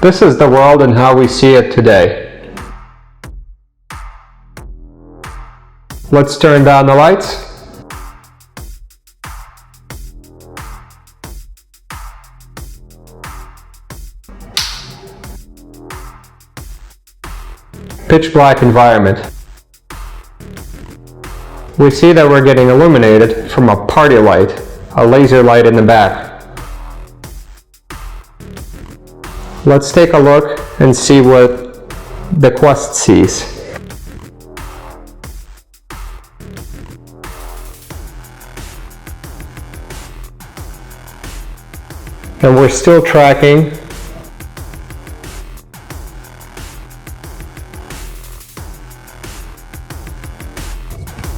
This is the world and how we see it today. Let's turn down the lights. Pitch black environment. We see that we're getting illuminated from a party light, a laser light in the back. Let's take a look and see what the Quest sees. And we're still tracking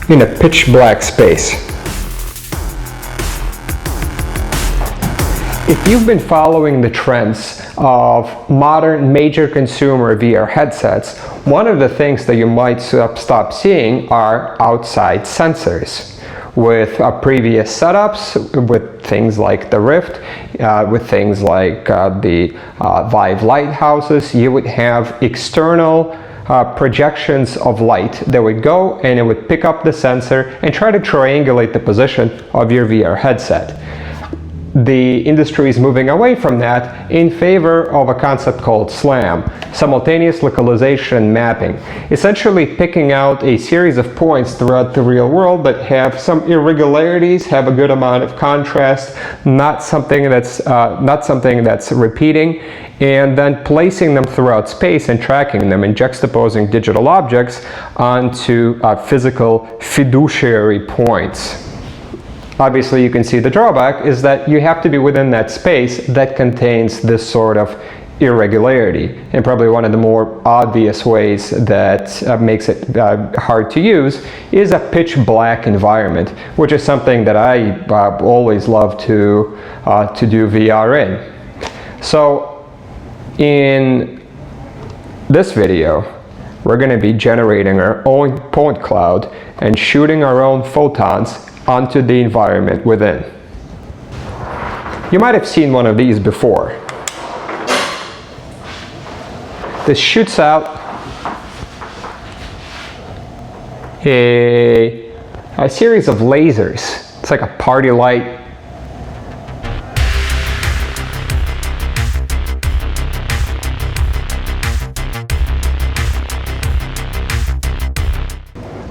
in a pitch black space. If you've been following the trends of modern major consumer VR headsets, one of the things that you might stop seeing are outside sensors. With previous setups, with things like the Rift, with things like the Vive lighthouses, you would have external projections of light that would go and it would pick up the sensor and try to triangulate the position of your VR headset. The industry is moving away from that in favor of a concept called SLAM, simultaneous localization mapping, essentially picking out a series of points throughout the real world that have some irregularities, have a good amount of contrast, not something that's repeating, and then placing them throughout space and tracking them and juxtaposing digital objects onto physical fiduciary points. Obviously, you can see the drawback is that you have to be within that space that contains this sort of irregularity. And probably one of the more obvious ways that makes it hard to use is a pitch black environment, which is something that I always love to do VR in. So in this video, we're going to be generating our own point cloud and shooting our own photons onto the environment within. You might have seen one of these before. This shoots out a series of lasers. It's like a party light.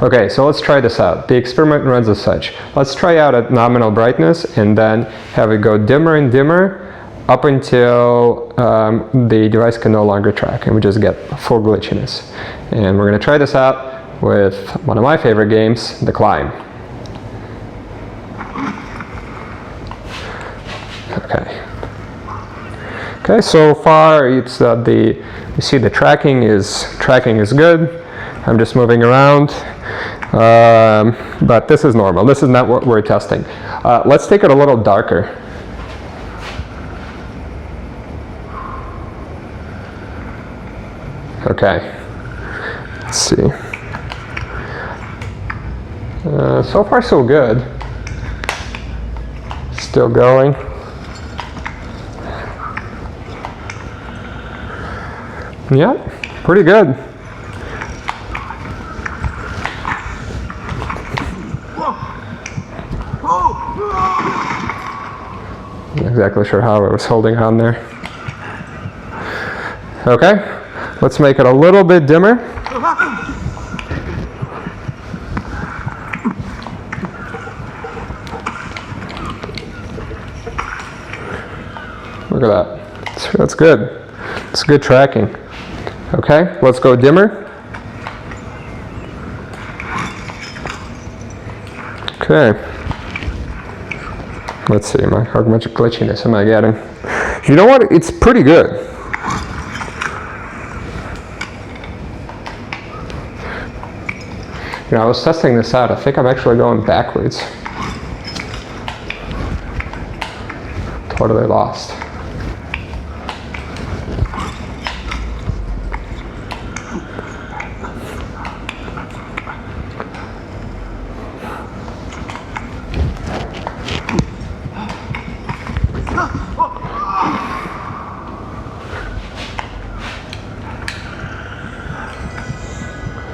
Okay, so let's try this out. The experiment runs as such. Let's try out at nominal brightness and then have it go dimmer and dimmer up until the device can no longer track and we just get full glitchiness. And we're going to try this out with one of my favorite games, The Climb. Okay, so far it's you see the tracking is good. I'm just moving around, but this is normal. This is not what we're testing. Let's take it a little darker. Okay, let's see. So far so good. Still going. Yeah, pretty good. Not exactly sure how I was holding on there. Okay, let's make it a little bit dimmer. Look at that. That's good. It's good tracking. Okay, let's go dimmer. Okay. Let's see, how much glitchiness am I getting? You know what? It's pretty good. You know, I was testing this out. I think I'm actually going backwards. Totally lost.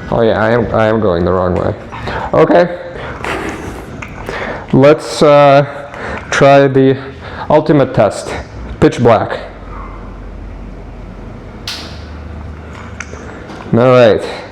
Oh yeah, I am going the wrong way. Okay. Let's try the ultimate test. Pitch black. All right.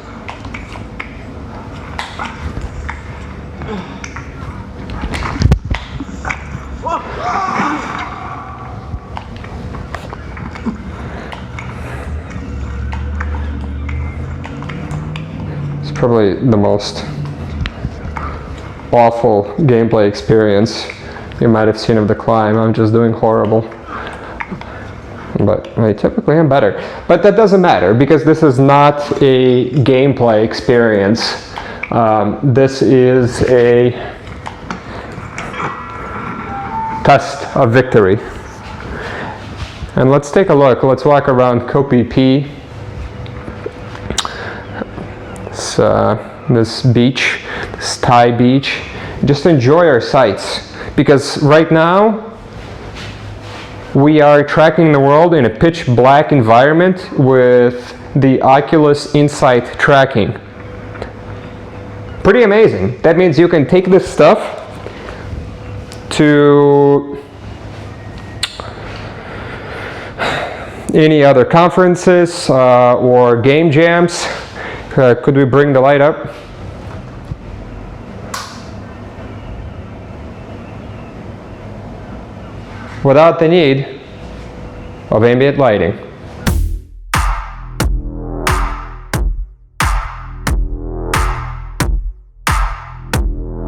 It's probably the most awful gameplay experience you might have seen of the climb. I'm just doing horrible. But I typically am better. But that doesn't matter because this is not a gameplay experience. This is a test of victory. And let's take a look. Let's walk around Koh Phi Phi. This beach, this Thai beach. Just enjoy our sights because right now we are tracking the world in a pitch black environment with the Oculus Insight tracking. Pretty amazing. That means you can take this stuff to any other conferences or game jams. Could we bring the light up? Without the need of ambient lighting.